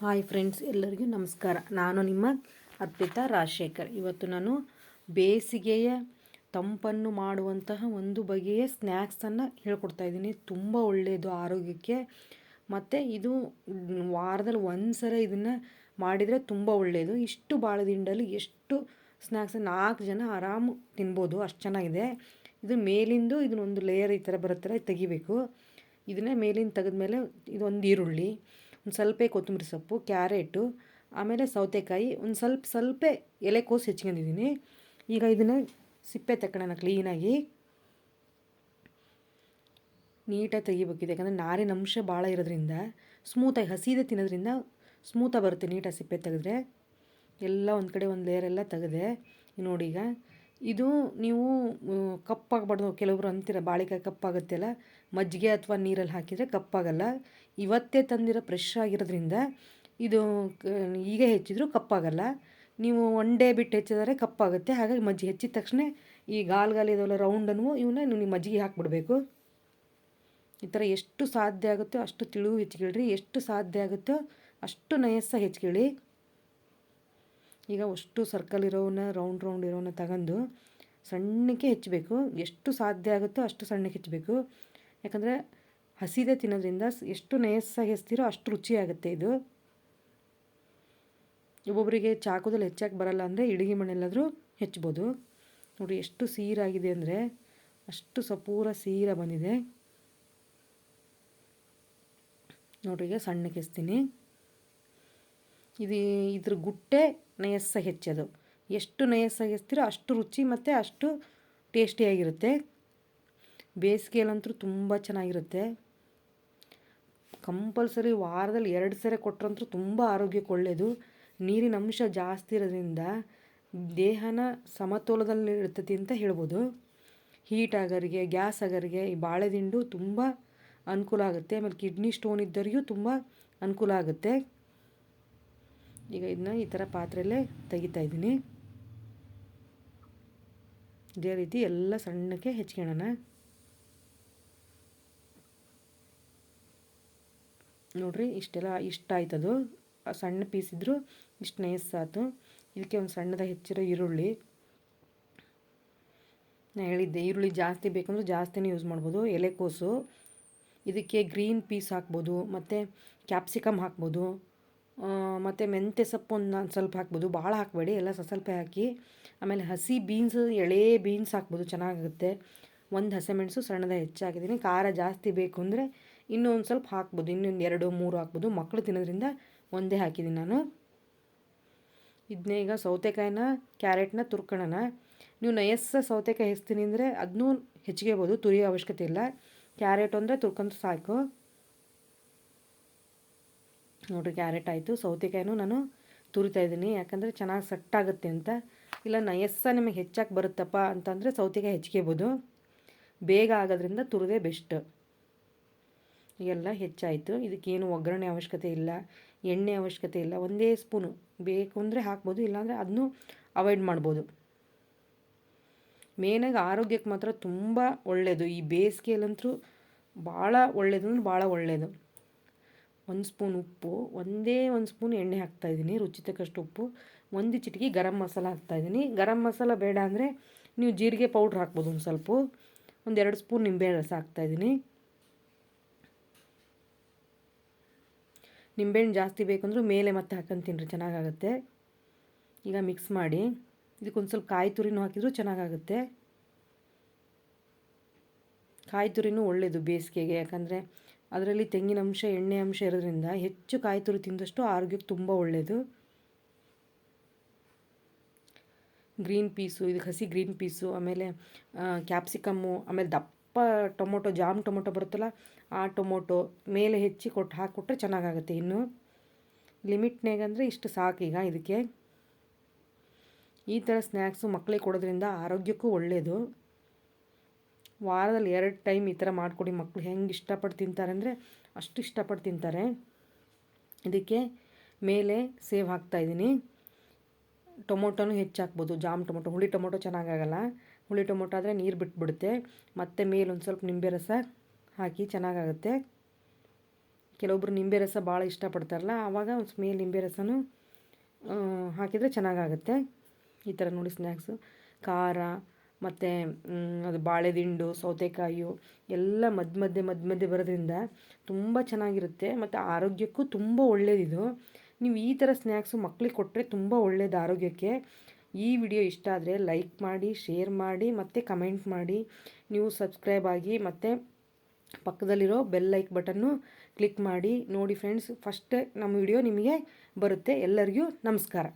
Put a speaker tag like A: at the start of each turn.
A: Hi friends, ಎಲ್ಲರಿಗೂ ನಮಸ್ಕಾರ. ನಾನು ನಿಮ್ಮ ಅರ್ಪಿತಾ ರಾಜಶೇಖರ್. ಇವತ್ತು ನಾನು ಬೇಸಿಗೆಯ ತಂಪನ್ನು ಮಾಡುವಂತಹ ಒಂದು ಬಗೆಯ ಸ್ನ್ಯಾಕ್ಸನ್ನು ಹೇಳ್ಕೊಡ್ತಾಯಿದ್ದೀನಿ. ತುಂಬ ಒಳ್ಳೆಯದು ಆರೋಗ್ಯಕ್ಕೆ. ಮತ್ತು ಇದು ವಾರದಲ್ಲಿ ಒಂದು ಸಲ ಇದನ್ನು ಮಾಡಿದರೆ ತುಂಬ ಒಳ್ಳೆಯದು. ಇಷ್ಟು ಬಾಳೆದಿಂಡಲ್ಲಿ ಎಷ್ಟು ಸ್ನ್ಯಾಕ್ಸ್ 4 ಜನ ಆರಾಮು ತಿನ್ಬೋದು, ಅಷ್ಟು ಚೆನ್ನಾಗಿದೆ. ಇದು ಮೇಲಿಂದು ಇದನ್ನೊಂದು ಲೇಯರ್ ಈ ಥರ ಬರುತ್ತರ ತೆಗಿಬೇಕು. ಇದನ್ನೇ ಮೇಲಿಂದ ತೆಗೆದ್ಮೇಲೆ ಇದೊಂದು ಈರುಳ್ಳಿ, ಒಂದು ಸ್ವಲ್ಪ ಕೊತ್ತಂಬರಿ ಸೊಪ್ಪು, ಕ್ಯಾರೆಟು, ಆಮೇಲೆ ಸೌತೆಕಾಯಿ, ಒಂದು ಸ್ವಲ್ಪ ಎಲೆಕೋಸು ಹೆಚ್ಕೊಂಡಿದ್ದೀನಿ. ಈಗ ಇದನ್ನು ಸಿಪ್ಪೆ ತಗೊಳ್ಳೋಣ ಕ್ಲೀನಾಗಿ. ನೀಟಾಗಿ ತೆಗಿಬೇಕಿದೆ, ಯಾಕಂದರೆ ನಾರಿನ ಅಂಶ ಭಾಳ ಇರೋದ್ರಿಂದ ಸ್ಮೂತಾಗಿ ಹಸಿದೆ ತಿನ್ನೋದ್ರಿಂದ ಸ್ಮೂತಾಗಿ ಬರುತ್ತೆ ನೀಟಾಗಿ ಸಿಪ್ಪೆ ತೆಗೆದ್ರೆ. ಎಲ್ಲ ಒಂದು ಕಡೆ ಒಂದು ಲೇಯರ್ ಎಲ್ಲ ತೆಗೆದೆ. ನೋಡಿ, ಈಗ ಇದು ನೀವು ಕಪ್ಪಾಗಬಾರ್ದು. ಕೆಲವರು ಅಂತೀರ ಬಾಳೆಕಾಯಿ ಕಪ್ಪಾಗುತ್ತೆಲ್ಲ, ಮಜ್ಜಿಗೆ ಅಥವಾ ನೀರಲ್ಲಿ ಹಾಕಿದರೆ ಕಪ್ಪಾಗಲ್ಲ. ಇವತ್ತೇ ತಂದಿರೋ ಫ್ರೆಶ್ ಆಗಿರೋದ್ರಿಂದ ಇದು ಈಗ ಹೆಚ್ಚಿದ್ರೂ ಕಪ್ಪಾಗಲ್ಲ. ನೀವು ಒನ್ ಡೇ ಬಿಟ್ಟು ಹೆಚ್ಚಿದರೆ ಕಪ್ಪಾಗುತ್ತೆ. ಹಾಗಾಗಿ ಮಜ್ಜಿಗೆ ಹೆಚ್ಚಿದ ತಕ್ಷಣ ಈ ಗಾಲ್ ಇದೆಲ್ಲ ರೌಂಡನ್ನು ಇವನ್ನ ನೀವು ಮಜ್ಜಿಗೆ ಹಾಕಿಬಿಡ್ಬೇಕು. ಈ ಥರ ಎಷ್ಟು ಸಾಧ್ಯ ಆಗುತ್ತೋ ಅಷ್ಟು ತಿಳುವು ಹೆಚ್ಚಿಕೊಳ್ಳ್ರಿ, ಎಷ್ಟು ಸಾಧ್ಯ ಆಗುತ್ತೋ ಅಷ್ಟು ನಯಸ್ಸಾಗಿ ಹೆಚ್ಕೊಳ್ಳಿ. ಈಗ ಅಷ್ಟು ಸರ್ಕಲ್ ಇರೋವನ್ನ ರೌಂಡ್ ಇರೋವನ್ನ ತಗೊಂಡು ಸಣ್ಣಕ್ಕೆ ಹೆಚ್ಚಬೇಕು. ಎಷ್ಟು ಸಾಧ್ಯ ಆಗುತ್ತೋ ಅಷ್ಟು ಸಣ್ಣಕ್ಕೆ ಹೆಚ್ಚಬೇಕು. ಯಾಕಂದರೆ ಹಸಿದೆ ತಿನ್ನೋದ್ರಿಂದ ಎಷ್ಟು ನಯಸ್ಸಾಗಿ ಹೆಚ್ತೀರೋ ಅಷ್ಟು ರುಚಿಯಾಗುತ್ತೆ ಇದು. ಒಬ್ಬೊಬ್ಬರಿಗೆ ಚಾಕುದಲ್ಲಿ ಹೆಚ್ಚಕ್ಕೆ ಬರಲ್ಲ ಅಂದರೆ ಇಡಿಗೆ ಮಣ್ಣೆಲ್ಲಾದರೂ ಹೆಚ್ಚಬೋದು. ನೋಡಿ ಎಷ್ಟು ಸೀರಾಗಿದೆ ಅಂದರೆ ಅಷ್ಟು ಪೂರ ಸೀರ ಬಂದಿದೆ. ನೋಡ್ರಿ, ಈಗ ಸಣ್ಣಕ್ಕೆ ಹೆಚ್ತೀನಿ. ಇದ್ರ ಗುಟ್ಟೆ ನಯಸ್ಸಾಗಿ ಹೆಚ್ಚೋದು. ಎಷ್ಟು ನಯಸ್ಸಾಗಿ ಹೆಚ್ತೀರೋ ಅಷ್ಟು ರುಚಿ ಮತ್ತು ಅಷ್ಟು ಟೇಸ್ಟಿಯಾಗಿರುತ್ತೆ. ಬೇಸಿಗೆಯಲ್ಲಂತೂ ತುಂಬ ಚೆನ್ನಾಗಿರುತ್ತೆ. ಕಂಪಲ್ಸರಿ ವಾರದಲ್ಲಿ 2 ಸರಿ ಕೊಟ್ಟರಂತೂ ತುಂಬ ಆರೋಗ್ಯಕ್ಕೆ ಒಳ್ಳೆಯದು. ನೀರಿನ ಅಂಶ ಜಾಸ್ತಿ ಇರೋದ್ರಿಂದ ದೇಹನ ಸಮತೋಲದಲ್ಲಿ ಇರ್ತೈತಿ ಅಂತ ಹೇಳ್ಬೋದು. ಹೀಟ್ ಆಗೋರಿಗೆ, ಗ್ಯಾಸ್ ಆಗೋರಿಗೆ ಈ ಬಾಳೆದಿಂಡು ತುಂಬ ಅನುಕೂಲ ಆಗುತ್ತೆ. ಆಮೇಲೆ ಕಿಡ್ನಿ ಸ್ಟೋನ್ ಇದ್ದವರಿಗೂ ತುಂಬ ಅನುಕೂಲ ಆಗುತ್ತೆ. ಈಗ ಇದನ್ನ ಈ ಥರ ಪಾತ್ರೆಯಲ್ಲೇ ತೆಗಿತಾ ಇದ್ದೀನಿ. ಇದೇ ರೀತಿ ಎಲ್ಲ ಸಣ್ಣಕ್ಕೆ ಹೆಚ್ಕೊಳ್ಳೋಣ. ನೋಡ್ರಿ, ಇಷ್ಟ ಆಯ್ತದು. ಸಣ್ಣ ಪೀಸ್ ಇದ್ದರೂ ಇಷ್ಟು ನಯಸ್ಸಾತು. ಇದಕ್ಕೆ ಒಂದು ಸಣ್ಣದಾಗಿ ಹೆಚ್ಚಿರೋ ಈರುಳ್ಳಿ, ನಾನು ಹೇಳಿದ್ದೆ ಈರುಳ್ಳಿ ಜಾಸ್ತಿ ಬೇಕಂದ್ರೆ ಜಾಸ್ತಿನೇ ಯೂಸ್ ಮಾಡ್ಬೋದು. ಎಲೆಕೋಸು, ಇದಕ್ಕೆ ಗ್ರೀನ್ ಪೀಸ್ ಹಾಕ್ಬೋದು, ಮತ್ತು ಕ್ಯಾಪ್ಸಿಕಮ್ ಹಾಕ್ಬೋದು, ಮತ್ತು ಮೆಂತ್ಯ ಸೊಪ್ಪು ಒಂದು ಸ್ವಲ್ಪ ಹಾಕ್ಬೋದು. ಭಾಳ ಹಾಕಬೇಡಿ, ಎಲ್ಲ ಸ್ವಲ್ಪ ಹಾಕಿ. ಆಮೇಲೆ ಹಸಿ ಬೀನ್ಸ್, ಎಳೆ ಬೀನ್ಸ್ ಹಾಕ್ಬೋದು, ಚೆನ್ನಾಗುತ್ತೆ. ಒಂದು ಹಸಿಮೆಣಸು ಸಣ್ಣದಾಗಿ ಹೆಚ್ಚಾಕಿದ್ದೀನಿ. ಖಾರ ಜಾಸ್ತಿ ಬೇಕು ಅಂದರೆ ಇನ್ನೂ ಒಂದು ಸ್ವಲ್ಪ ಹಾಕ್ಬೋದು, ಇನ್ನೊಂದು 2-3 ಹಾಕ್ಬೋದು. ಮಕ್ಕಳು ತಿನ್ನೋದ್ರಿಂದ ಒಂದೇ ಹಾಕಿದ್ದೀನಿ ನಾನು. ಇದನ್ನೇ ಈಗ ಸೌತೆಕಾಯಿನ ಕ್ಯಾರೆಟ್ನ ತುರ್ಕೊಳ್ಳೋಣ. ನೀವು ನಯಸ್ಸ ಸೌತೆಕಾಯಿ ಹೆಚ್ತೀನಿ ಅಂದರೆ ಅದನ್ನೂ ಹೆಚ್ಚಿಗೆಬೋದು, ತುರಿಯೋ ಅವಶ್ಯಕತೆ ಇಲ್ಲ. ಕ್ಯಾರೆಟ್ ಅಂದರೆ ತುರ್ಕೊಂಡ್ರೆ ಸಾಕು. ನೋಡಿರಿ, ಕ್ಯಾರೆಟ್ ಆಯಿತು. ಸೌತೆಕಾಯಿನೂ ನಾನು ತುರಿತಾ ಇದ್ದೀನಿ, ಯಾಕಂದರೆ ಚೆನ್ನಾಗಿ ಸಟ್ಟಾಗುತ್ತೆ ಅಂತ. ಇಲ್ಲ ನಯಸ್ಸ ನಿಮಗೆ ಹೆಚ್ಚಾಗಿ ಬರುತ್ತಪ್ಪ ಅಂತಂದರೆ ಸೌತೆಕಾಯಿ ಹೆಚ್ಚಿಗೆಬೋದು. ಬೇಗ ಆಗೋದ್ರಿಂದ ತುರಿದೇ ಬೆಸ್ಟ್. ಎಲ್ಲ ಹೆಚ್ಚಾಯಿತು. ಇದಕ್ಕೇನು ಒಗ್ಗರಣೆ ಅವಶ್ಯಕತೆ ಇಲ್ಲ, ಎಣ್ಣೆ ಅವಶ್ಯಕತೆ ಇಲ್ಲ. ಒಂದೇ ಸ್ಪೂನು ಬೇಕು ಅಂದರೆ ಹಾಕ್ಬೋದು, ಇಲ್ಲಾಂದರೆ ಅದನ್ನೂ ಅವಾಯ್ಡ್ ಮಾಡ್ಬೋದು. ಮೇನಾಗಿ ಆರೋಗ್ಯಕ್ಕೆ ಮಾತ್ರ ತುಂಬ ಒಳ್ಳೆಯದು. ಈ ಬೇಸಿಗೆಯಲ್ಲಂತೂ ಭಾಳ ಒಳ್ಳೆಯದು ಅಂದ್ರೆ ಭಾಳ ಒಳ್ಳೆಯದು. 1 ಸ್ಪೂನ್ ಉಪ್ಪು, ಒಂದೇ 1 ಸ್ಪೂನ್ ಎಣ್ಣೆ ಹಾಕ್ತಾಯಿದ್ದೀನಿ, ರುಚಿ ತಕ್ಕಷ್ಟು ಉಪ್ಪು, 1 ಚಿಟಿಕೆ ಗರಂ ಮಸಾಲ ಹಾಕ್ತಾಯಿದ್ದೀನಿ. ಗರಂ ಮಸಾಲ ಬೇಡ ಅಂದರೆ ನೀವು ಜೀರಿಗೆ ಪೌಡ್ರ್ ಹಾಕ್ಬೋದು. ಒಂದು ಸ್ವಲ್ಪ, 1-2 ಸ್ಪೂನ್ ನಿಂಬೆ ರಸ ಹಾಕ್ತಾಯಿದ್ದೀನಿ. ನಿಂಬೆಹಣ್ಣು ಜಾಸ್ತಿ ಬೇಕಂದ್ರೂ ಮೇಲೆ ಮತ್ತೆ ಹಾಕ್ಕೊಂತೀನಿ ರೀ, ಚೆನ್ನಾಗಾಗುತ್ತೆ. ಈಗ ಮಿಕ್ಸ್ ಮಾಡಿ ಇದಕ್ಕೊಂದು ಸ್ವಲ್ಪ ಕಾಯಿ ತುರಿನೂ ಹಾಕಿದರೂ ಚೆನ್ನಾಗಾಗುತ್ತೆ. ಕಾಯಿ ತುರಿನೂ ಒಳ್ಳೆಯದು ಬೇಸಿಗೆಗೆ, ಯಾಕಂದರೆ ಅದರಲ್ಲಿ ತೆಂಗಿನ ಅಂಶ, ಎಣ್ಣೆ ಅಂಶ ಇರೋದ್ರಿಂದ ಹೆಚ್ಚು ಕಾಯಿ ತುರಿ ತಿಂದಷ್ಟು ಆರೋಗ್ಯಕ್ಕೆ ತುಂಬ ಒಳ್ಳೆಯದು. ಗ್ರೀನ್ ಪೀಸು, ಇದಕ್ಕೆ ಹಸಿ ಗ್ರೀನ್ ಪೀಸು, ಆಮೇಲೆ ಕ್ಯಾಪ್ಸಿಕಮ್ಮು, ಆಮೇಲೆ ದಪ್ಪ ಟೊಮೊಟೊ, ಜಾಮ್ ಟೊಮೊಟೊ ಬರುತ್ತಲ್ಲ ಆ ಟೊಮೊಟೊ ಮೇಲೆ ಹೆಚ್ಚಿ ಹಾಕ್ಕೊಟ್ರೆ ಚೆನ್ನಾಗಾಗುತ್ತೆ. ಇನ್ನು ಲಿಮಿಟ್ನಾಗಂದರೆ ಇಷ್ಟು ಸಾಕೀಗ. ಇದಕ್ಕೆ ಈ ಥರ ಸ್ನ್ಯಾಕ್ಸು ಮಕ್ಕಳಿಗೆ ಕೊಡೋದ್ರಿಂದ ಆರೋಗ್ಯಕ್ಕೂ ಒಳ್ಳೆಯದು. ವಾರದಲ್ಲಿ 2 ಟೈಮ್ ಈ ಥರ ಮಾಡಿಕೊಡಿ. ಮಕ್ಕಳು ಹೆಂಗೆ ಇಷ್ಟಪಟ್ಟು ತಿಂತಾರೆ ಅಂದರೆ ಅಷ್ಟು ಇಷ್ಟಪಟ್ಟು ತಿಂತಾರೆ. ಇದಕ್ಕೆ ಮೇಲೆ ಸೇವ್ ಹಾಕ್ತಾಯಿದ್ದೀನಿ. ಟೊಮೊಟೊನೂ ಹೆಚ್ಚು ಹಾಕ್ಬೋದು. ಜಾಮ್ ಟೊಮೊಟೊ, ಹುಳಿ ಟೊಮೊಟೊ ಚೆನ್ನಾಗಾಗಲ್ಲ. ಹುಳಿ ಟೊಮೊಟೊ ಆದರೆ ನೀರು ಬಿಟ್ಬಿಡುತ್ತೆ. ಮತ್ತು ಮೇಲೆ ಒಂದು ಸ್ವಲ್ಪ ನಿಂಬೆ ರಸ ಹಾಕಿ ಚೆನ್ನಾಗಾಗುತ್ತೆ. ಕೆಲವೊಬ್ರು ನಿಂಬೆ ರಸ ಭಾಳ ಇಷ್ಟಪಡ್ತಾರಲ್ಲ, ಆವಾಗ ಒಂದು ಸ್ಮೇಲ್ ನಿಂಬೆ ರಸನೂ ಹಾಕಿದರೆ ಚೆನ್ನಾಗಾಗುತ್ತೆ. ಈ ಥರ ನೋಡಿ ಸ್ನ್ಯಾಕ್ಸು ಖಾರ ಮತ್ತು ಅದು ಬಾಳೆದಿಂಡು, ಸೌತೆಕಾಯಿಯು ಎಲ್ಲ ಮಧ್ಯೆ ಮಧ್ಯೆ ಬರೋದ್ರಿಂದ ತುಂಬ ಚೆನ್ನಾಗಿರುತ್ತೆ ಮತ್ತು ಆರೋಗ್ಯಕ್ಕೂ ತುಂಬ ಒಳ್ಳೆಯದಿದು. ನೀವು ಈ ಥರ ಸ್ನ್ಯಾಕ್ಸು ಮಕ್ಳಿಗೆ ಕೊಟ್ಟರೆ ತುಂಬ ಒಳ್ಳೆಯದು ಆರೋಗ್ಯಕ್ಕೆ. ಈ ವಿಡಿಯೋ ಇಷ್ಟ ಆದರೆ ಲೈಕ್ ಮಾಡಿ, ಶೇರ್ ಮಾಡಿ ಮತ್ತು ಕಮೆಂಟ್ ಮಾಡಿ. ನೀವು ಸಬ್ಸ್ಕ್ರೈಬ್ ಆಗಿ ಮತ್ತು ಪಕ್ಕದಲ್ಲಿರೋ ಬೆಲ್ ಲೈಕ್ ಬಟನ್ನು ಕ್ಲಿಕ್ ಮಾಡಿ. ನೋಡಿ ಫ್ರೆಂಡ್ಸ್, ಫಸ್ಟ್ ನಮ್ಮ ವಿಡಿಯೋ ನಿಮಗೆ ಬರುತ್ತೆ. ಎಲ್ಲರಿಗೂ ನಮಸ್ಕಾರ.